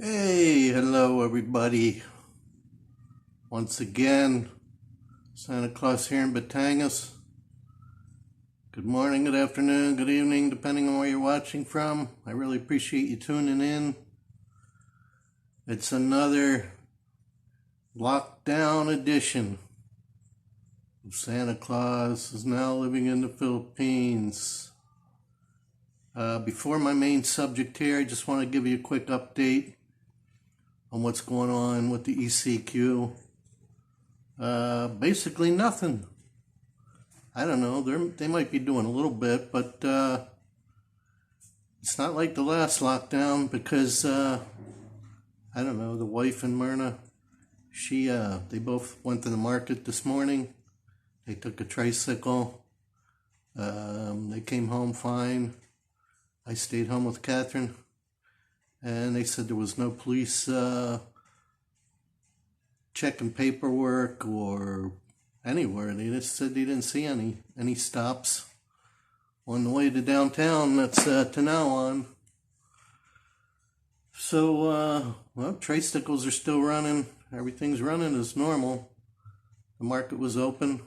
Hey, hello everybody. Once again, Santa Claus here in Batangas. Good morning, good afternoon, good evening, depending on where you're watching from. I really appreciate you tuning in. It's another lockdown edition of Santa Claus is now living in the Philippines. Before my main subject here, I just want to give you a quick update on what's going on with the ECQ. Basically nothing. I don't know, they might be doing a little bit, but it's not like the last lockdown because, I don't know, the wife and Myrna, they both went to the market this morning. They took a tricycle. They came home fine. I stayed home with Catherine, and they said there was no police checking paperwork or anywhere. They just said they didn't see any stops on the way to downtown. That's to now on. So, well, tricycles are still running. Everything's running as normal. The market was open.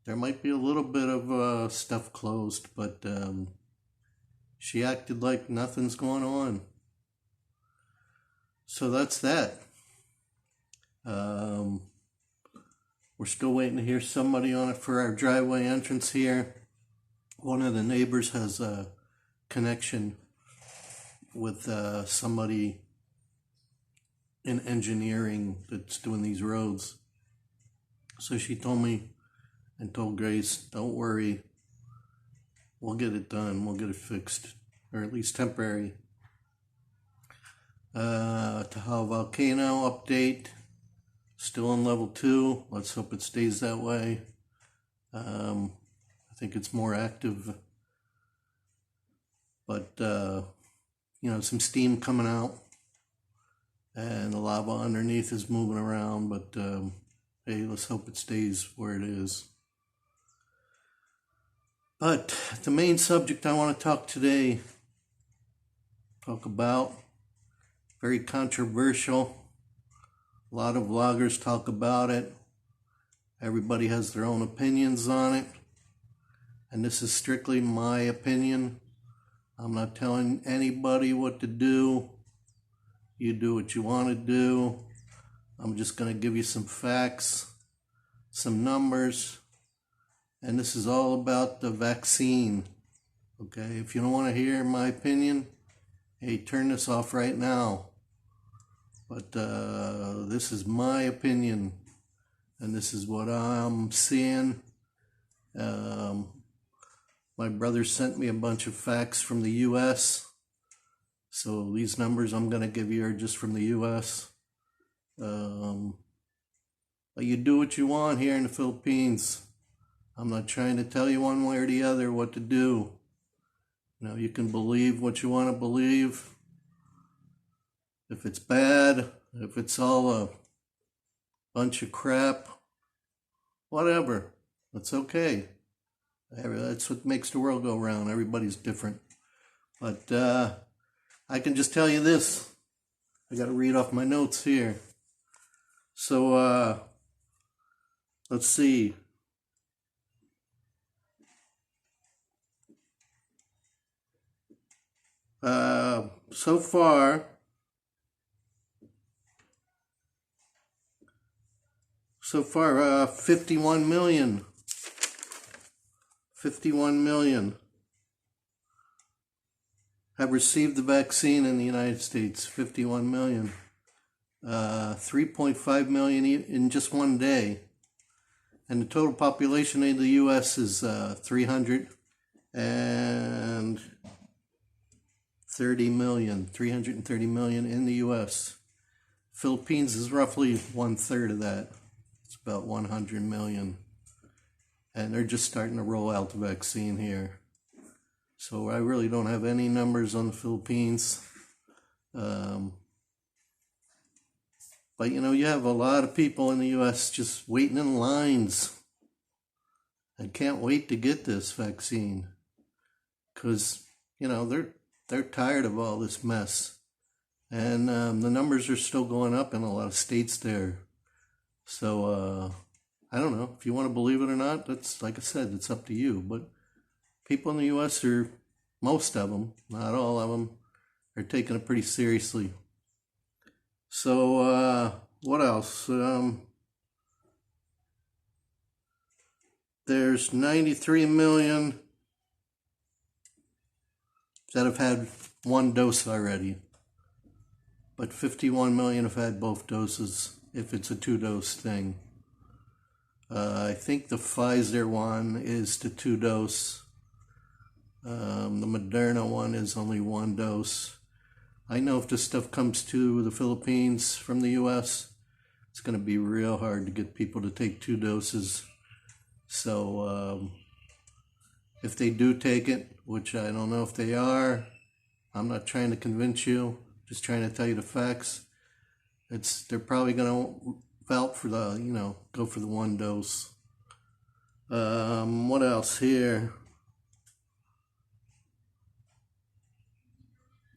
There might be a little bit of stuff closed, but she acted like nothing's going on. So that's that. We're still waiting to hear somebody on it for our driveway entrance here. One of the neighbors has a connection with somebody in engineering that's doing these roads. So she told me and told Grace, don't worry, we'll get it done, we'll get it fixed, or at least temporary. Tahoe Volcano update. Still on level 2. Let's hope it stays that way. I think it's more active. But, some steam coming out. And the lava underneath is moving around. But, hey, let's hope it stays where it is. But the main subject I want to talk about, very controversial. A lot of vloggers talk about it. Everybody has their own opinions on it. And this is strictly my opinion. I'm not telling anybody what to do. You do what you want to do. I'm just going to give you some facts, some numbers. And this is all about the vaccine. Okay, if you don't want to hear my opinion, hey, turn this off right now. But this is my opinion, and this is what I'm seeing. My brother sent me a bunch of facts from the U.S., so these numbers I'm going to give you are just from the U.S. But you do what you want here in the Philippines. I'm not trying to tell you one way or the other what to do. You can believe what you want to believe. If it's bad, if it's all a bunch of crap, whatever, that's okay. That's what makes the world go round. Everybody's different. But I can just tell you this. I got to read off my notes here. So let's see. So far, 51 million have received the vaccine in the United States. 51 million. 3.5 million in just one day. And the total population of the U.S. is 330 million in the U.S. Philippines is roughly 1/3 of that. It's about 100 million. And they're just starting to roll out the vaccine here. So I really don't have any numbers on the Philippines. But you have a lot of people in the U.S. just waiting in lines and can't wait to get this vaccine. Because, they're tired of all this mess. And the numbers are still going up in a lot of states there. So I don't know if you want to believe it or not. That's, like I said, it's up to you. But people in the U.S. are, most of them, not all of them, are taking it pretty seriously. So what else? There's 93 million that have had one dose already, but 51 million have had both doses if it's a 2-dose thing. I think the Pfizer one is the 2-dose. The Moderna one is only 1 dose. I know if this stuff comes to the Philippines from the U.S., it's going to be real hard to get people to take 2 doses. So if they do take it, which I don't know if they are, I'm not trying to convince you, just trying to tell you the facts. They're probably going to vote for the, go for the 1 dose. What else here?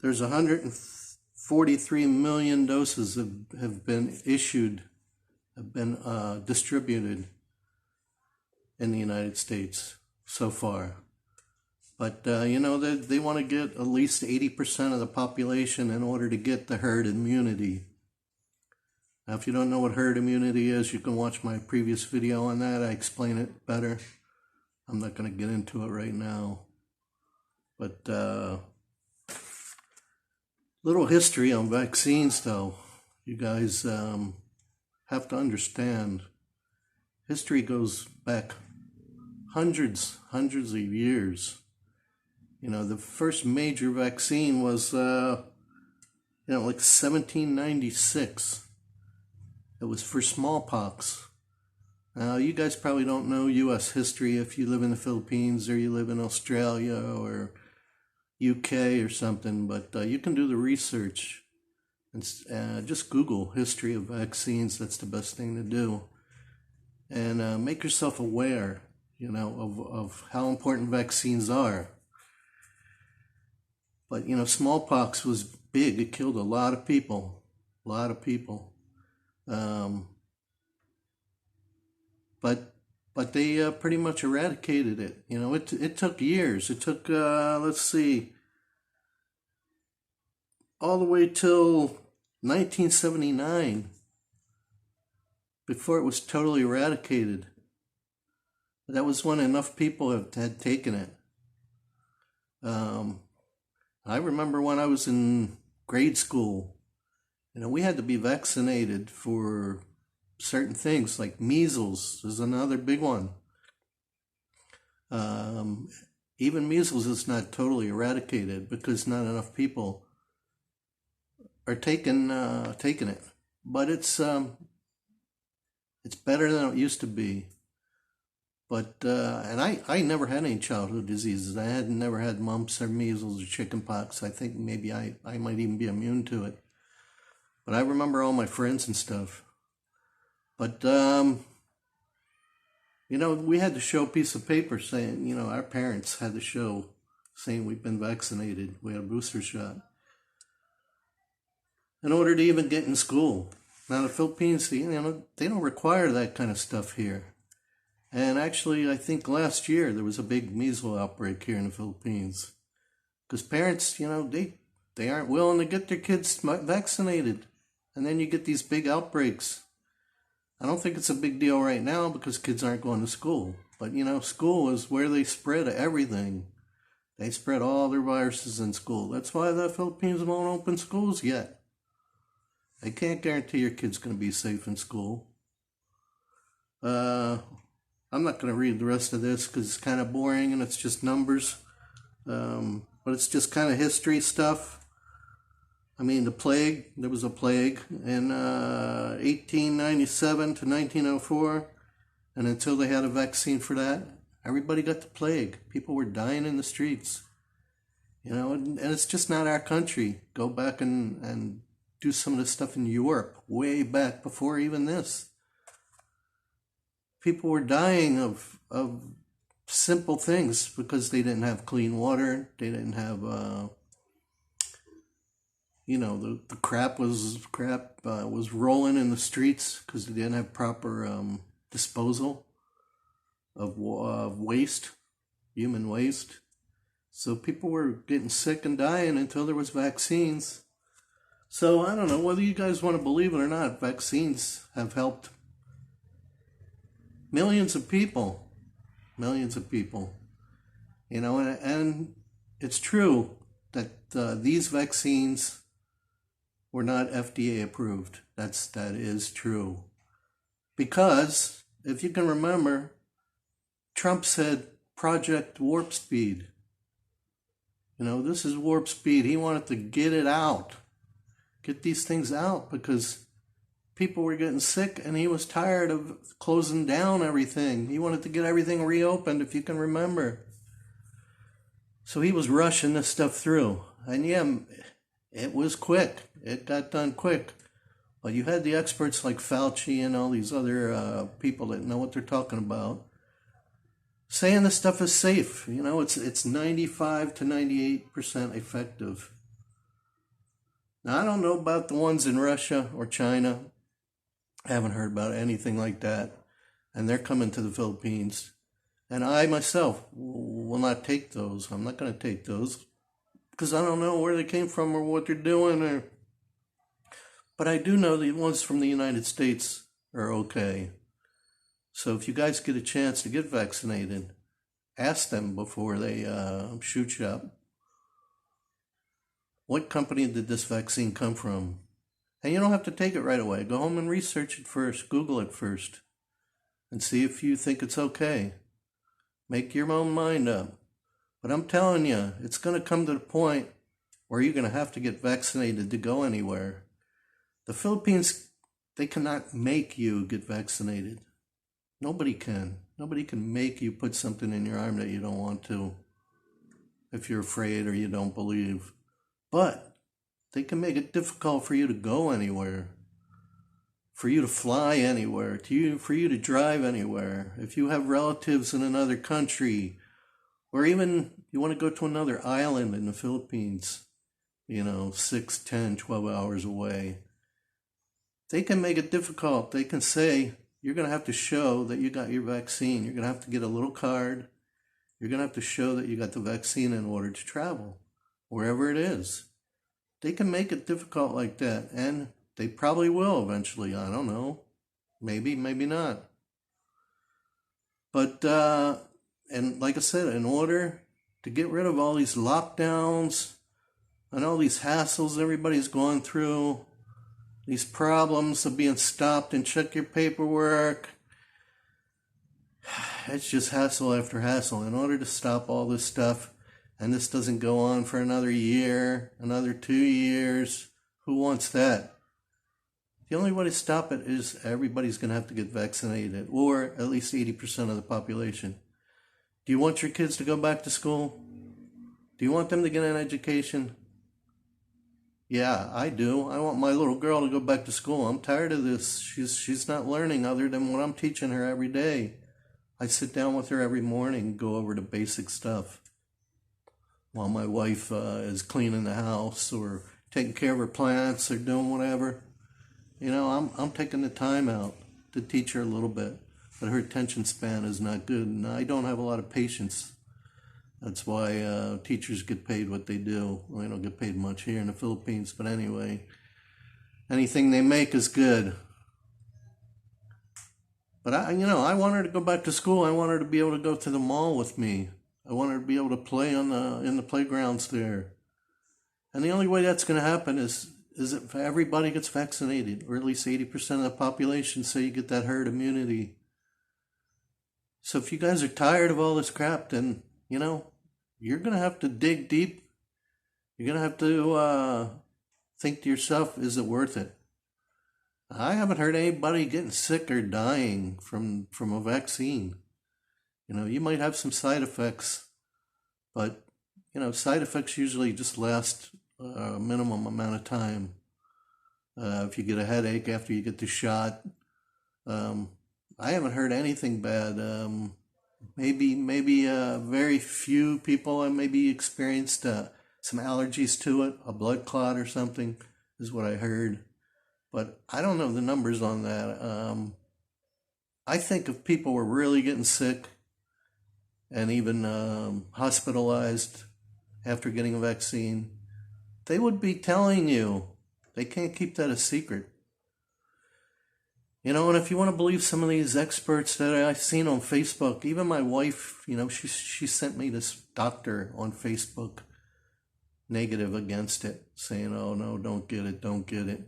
There's 143 million doses have been issued, have been distributed in the United States so far. But, they want to get at least 80% of the population in order to get the herd immunity. Now, if you don't know what herd immunity is, you can watch my previous video on that. I explain it better. I'm not going to get into it right now. But, little history on vaccines, though. You guys have to understand. History goes back hundreds of years. The first major vaccine was, like 1796. It was for smallpox. Now, you guys probably don't know U.S. history if you live in the Philippines or you live in Australia or UK or something, but you can do the research and just Google history of vaccines. That's the best thing to do. And make yourself aware, of how important vaccines are. But, smallpox was big. It killed a lot of people. But they pretty much eradicated it. It took years. It took, let's see, all the way till 1979 before it was totally eradicated. That was when enough people had taken it. I remember when I was in grade school, we had to be vaccinated for certain things, like measles is another big one. Even measles is not totally eradicated because not enough people are taking it. But it's better than it used to be. But and I never had any childhood diseases. I had never had mumps or measles or chickenpox. I think maybe I might even be immune to it. But I remember all my friends and stuff. But we had to show a piece of paper saying, our parents had to show saying we've been vaccinated. We had a booster shot in order to even get in school. Now the Philippines, they don't require that kind of stuff here. And actually, I think last year there was a big measles outbreak here in the Philippines. Because parents, they aren't willing to get their kids vaccinated. And then you get these big outbreaks. I don't think it's a big deal right now because kids aren't going to school. But, school is where they spread everything. They spread all their viruses in school. That's why the Philippines won't open schools yet. They can't guarantee your kid's going to be safe in school. I'm not going to read the rest of this because it's kind of boring and it's just numbers. But it's just kind of history stuff. I mean, the plague, there was a plague in 1897 to 1904. And until they had a vaccine for that, everybody got the plague. People were dying in the streets. And it's just not our country. Go back and do some of the stuff in Europe, way back before even this. People were dying of simple things because they didn't have clean water. They didn't have the crap was rolling in the streets because they didn't have proper disposal of waste, human waste. So people were getting sick and dying until there was vaccines. So I don't know whether you guys want to believe it or not, vaccines have helped millions of people, millions of people. And it's true that these vaccines were not FDA approved. That is true. Because if you can remember, Trump said Project Warp Speed. This is warp speed. He wanted to get it out, get these things out, because people were getting sick and he was tired of closing down everything. He wanted to get everything reopened, if you can remember. So he was rushing this stuff through. And yeah, it was quick. It got done quick. But you had the experts like Fauci and all these other people that know what they're talking about saying this stuff is safe. It's 95 to 98% effective. Now, I don't know about the ones in Russia or China. I haven't heard about anything like that. And they're coming to the Philippines. And I myself will not take those. I'm not going to take those because I don't know where they came from or what they're doing. But I do know the ones from the United States are okay. So if you guys get a chance to get vaccinated, ask them before they shoot you up. What company did this vaccine come from? And you don't have to take it right away. Go home and research it first. Google it first. And see if you think it's okay. Make your own mind up. But I'm telling you, it's going to come to the point where you're going to have to get vaccinated to go anywhere. The Philippines, they cannot make you get vaccinated. Nobody can. Nobody can make you put something in your arm that you don't want to, if you're afraid or you don't believe. But they can make it difficult for you to go anywhere, for you to fly anywhere, for you to drive anywhere. If you have relatives in another country, or even you want to go to another island in the Philippines, 6, 10, 12 hours away, they can make it difficult. They can say, you're going to have to show that you got your vaccine. You're going to have to get a little card. You're going to have to show that you got the vaccine in order to travel, wherever it is. They can make it difficult like that, and they probably will eventually. I don't know. Maybe, maybe not. But, and like I said, in order to get rid of all these lockdowns and all these hassles everybody's going through, these problems of being stopped and check your paperwork, it's just hassle after hassle. In order to stop all this stuff, and this doesn't go on for another year, another 2 years, who wants that? The only way to stop it is everybody's going to have to get vaccinated, or at least 80% of the population. Do you want your kids to go back to school? Do you want them to get an education? Yeah, I do. I want my little girl to go back to school. I'm tired of this. She's not learning other than what I'm teaching her every day. I sit down with her every morning and go over the basic stuff while my wife is cleaning the house or taking care of her plants or doing whatever. I'm taking the time out to teach her a little bit, but her attention span is not good, and I don't have a lot of patience. That's why teachers get paid what they do. Well, they don't get paid much here in the Philippines, but anyway, anything they make is good. But I want her to go back to school. I want her to be able to go to the mall with me. I want her to be able to play in the playgrounds there. And the only way that's going to happen is if everybody gets vaccinated, or at least 80% of the population, so you get that herd immunity. So if you guys are tired of all this crap, then you're going to have to dig deep. You're going to have to think to yourself, is it worth it? I haven't heard anybody getting sick or dying from a vaccine. You might have some side effects, but, side effects usually just last a minimum amount of time. If you get a headache after you get the shot, I haven't heard anything bad. Maybe very few people maybe experienced some allergies to it, a blood clot or something, is what I heard. But I don't know the numbers on that. I think if people were really getting sick and even hospitalized after getting a vaccine, they would be telling you. They can't keep that a secret. And if you want to believe some of these experts that I've seen on Facebook, even my wife, she sent me this doctor on Facebook, negative against it, saying, oh no, don't get it, don't get it.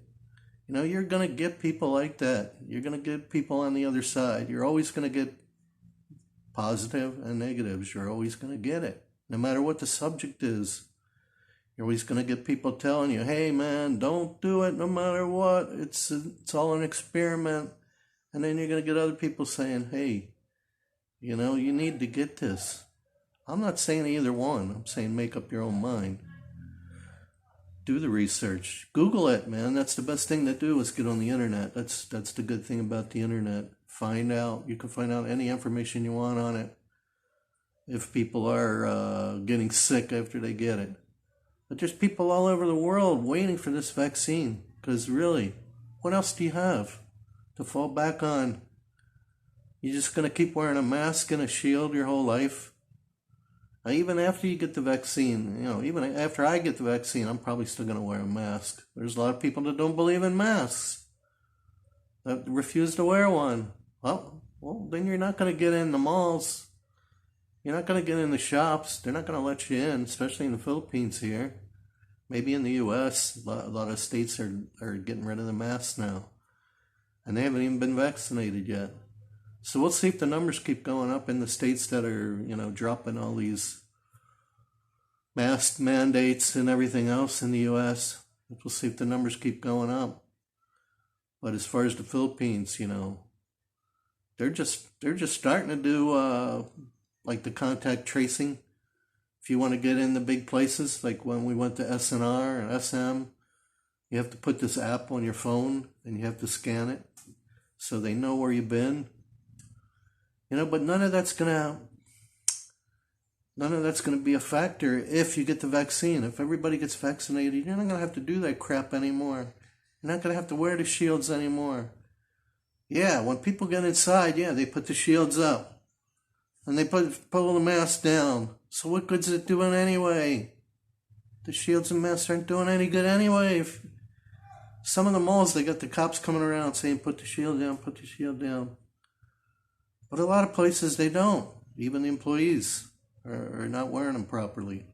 You're going to get people like that. You're going to get people on the other side. You're always going to get positive and negatives. You're always going to get it, no matter what the subject is. You're always going to get people telling you, hey man, don't do it no matter what. It's all an experiment. And then you're going to get other people saying, hey, you need to get this. I'm not saying either one. I'm saying make up your own mind. Do the research. Google it, man. That's the best thing to do is get on the internet. That's the good thing about the internet. Find out. You can find out any information you want on it. If people are getting sick after they get it. But there's people all over the world waiting for this vaccine. Because really, what else do you have to fall back on? You're just going to keep wearing a mask and a shield your whole life? Even after you get the vaccine, even after I get the vaccine, I'm probably still going to wear a mask. There's a lot of people that don't believe in masks, that refuse to wear one. Well, then you're not going to get in the malls. You're not going to get in the shops. They're not going to let you in, especially in the Philippines here. Maybe in the U.S., a lot of states are getting rid of the masks now. And they haven't even been vaccinated yet. So we'll see if the numbers keep going up in the states that are, dropping all these mask mandates and everything else in the U.S. We'll see if the numbers keep going up. But as far as the Philippines, they're just starting to do like the contact tracing. If you want to get in the big places, like when we went to SNR and SM, you have to put this app on your phone and you have to scan it so they know where you've been. But none of that's gonna be a factor if you get the vaccine. If everybody gets vaccinated, you're not gonna have to do that crap anymore. You're not gonna have to wear the shields anymore. Yeah, when people get inside, they put the shields up. And they pull the mask down. So what good's it doing anyway? The shields and masks aren't doing any good anyway. Some of the malls, they got the cops coming around saying, put the shield down, put the shield down. But a lot of places, they don't. Even the employees are not wearing them properly.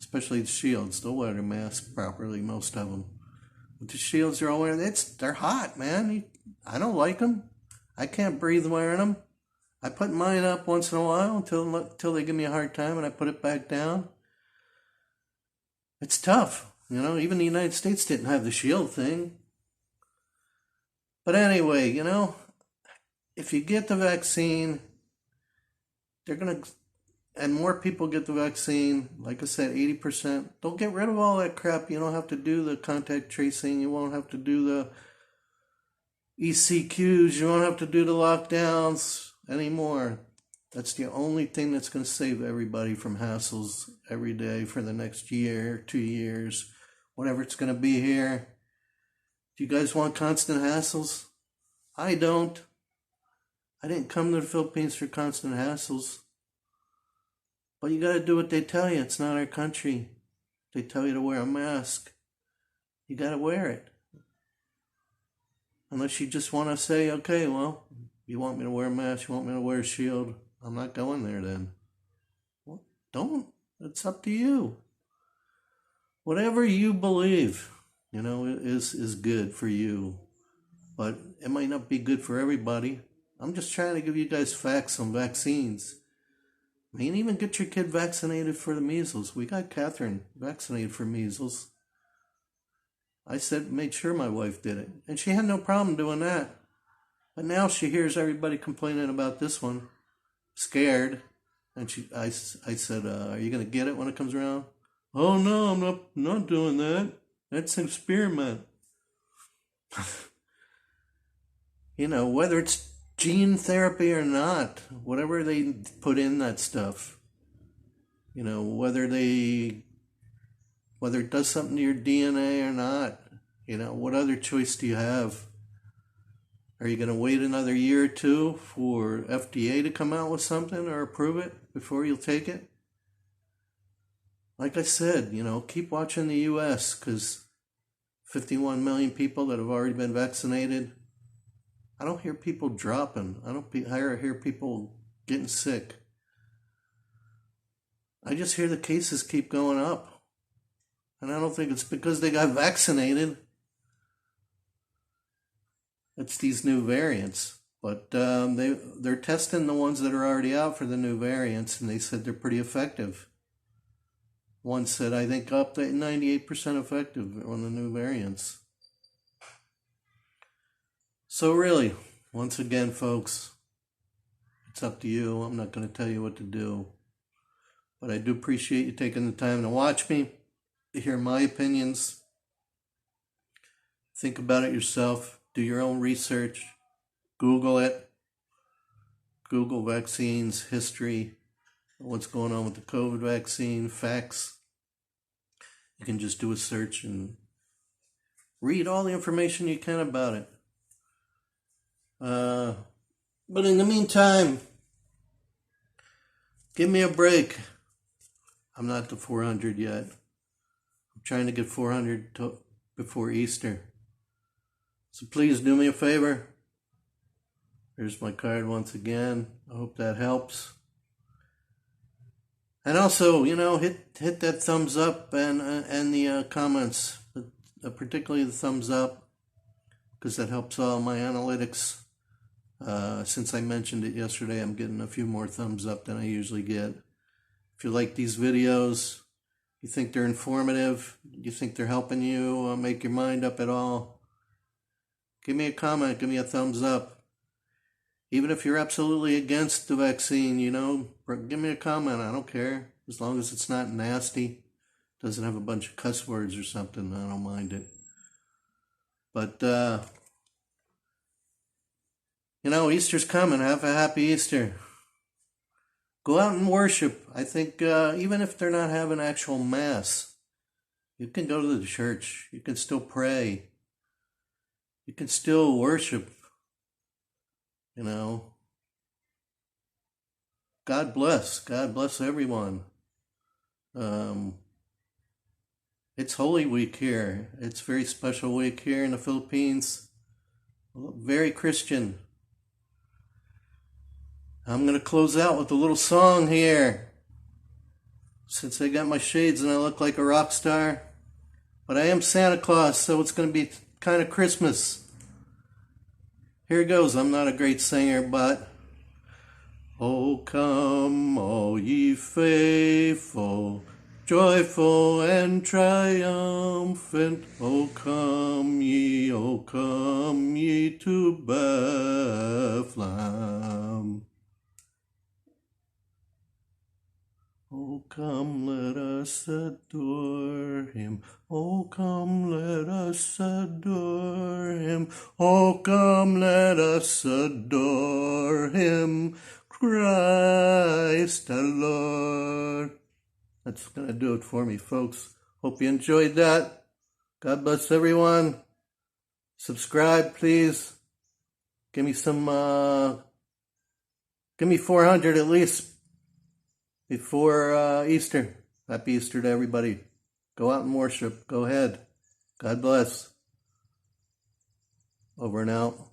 Especially the shields. They'll wear their masks properly, most of them. But the shields are all wearing, they're hot, man. I don't like them. I can't breathe wearing them. I put mine up once in a while until they give me a hard time and I put it back down. It's tough. Even the United States didn't have the shield thing. But anyway, if you get the vaccine, and more people get the vaccine, like I said, 80%, they'll get rid of all that crap. You don't have to do the contact tracing. You won't have to do the ECQs. You won't have to do the lockdowns anymore. That's the only thing that's going to save everybody from hassles every day for the next year, 2 years, whatever it's going to be here. Do you guys want constant hassles? I don't. I didn't come to the Philippines for constant hassles. But you got to do what they tell you. It's not our country. They tell you to wear a mask. You got to wear it. Unless you just want to say, okay, well, you want me to wear a mask, you want me to wear a shield, I'm not going there then. Well, don't. It's up to you. Whatever you believe, is good for you. But it might not be good for everybody. I'm just trying to give you guys facts on vaccines. Even get your kid vaccinated for the measles. We got Catherine vaccinated for measles. I made sure my wife did it. And she had no problem doing that. But now she hears everybody complaining about this one. Scared. And I said, are you going to get it when it comes around? Oh, no, I'm not doing that. That's an experiment. Whether it's gene therapy or not, whatever they put in that stuff, whether they whether it does something to your DNA or not. You know, what other choice do you have? Are you going to wait another year or two for FDA to come out with something or approve it before you'll take it? Like I said, you know, keep watching the U.S. because 51 million people that have already been vaccinated. I don't hear people dropping. I don't hear people getting sick. I just hear the cases keep going up. And I don't think it's because they got vaccinated. It's these new variants. But they're testing the ones that are already out for the new variants, and they said they're pretty effective. One said, I think, up to 98% effective on the new variants. So really, once again, folks, it's up to you. I'm not going to tell you what to do. But I do appreciate you taking the time to watch me, to hear my opinions. Think about it yourself. Do your own research. Google it. Google vaccines, history, what's going on with the COVID vaccine, facts. You can just do a search and read all the information you can about it. But in the meantime, give me a break. I'm not to 400 yet. I'm trying to get 400 before Easter. So please do me a favor. Here's my card once again. I hope that helps. And also, you know, hit that thumbs up and the comments, particularly the thumbs up, because that helps all my analytics. Since I mentioned it yesterday, I'm getting a few more thumbs up than I usually get. If you like these videos, you think they're informative, you think they're helping you make your mind up at all, give me a comment, give me a thumbs up. Even if you're absolutely against the vaccine, you know, give me a comment. I don't care. As long as it's not nasty, doesn't have a bunch of cuss words or something, I don't mind it. But, you know, Easter's coming. Have a happy Easter. Go out and worship. I think even if they're not having actual mass, you can go to the church. You can still pray. You can still worship. You know. God bless. God bless everyone. It's Holy Week here. It's a very special week here in the Philippines. Very Christian. I'm going to close out with a little song here. Since I got my shades and I look like a rock star. But I am Santa Claus, so it's going to be kind of Christmas. Here it goes. I'm not a great singer, but... Oh, come, all ye faithful, joyful and triumphant. Oh, come ye to Bethlehem. Oh, come, let us adore him. Oh, come, let us adore him. Oh, come, let us adore him. Christ the Lord. That's going to do it for me, folks. Hope you enjoyed that. God bless everyone. Subscribe, please. Give me some, give me 400 at least before Easter. Happy Easter to everybody. Go out and worship. Go ahead. God bless. Over and out.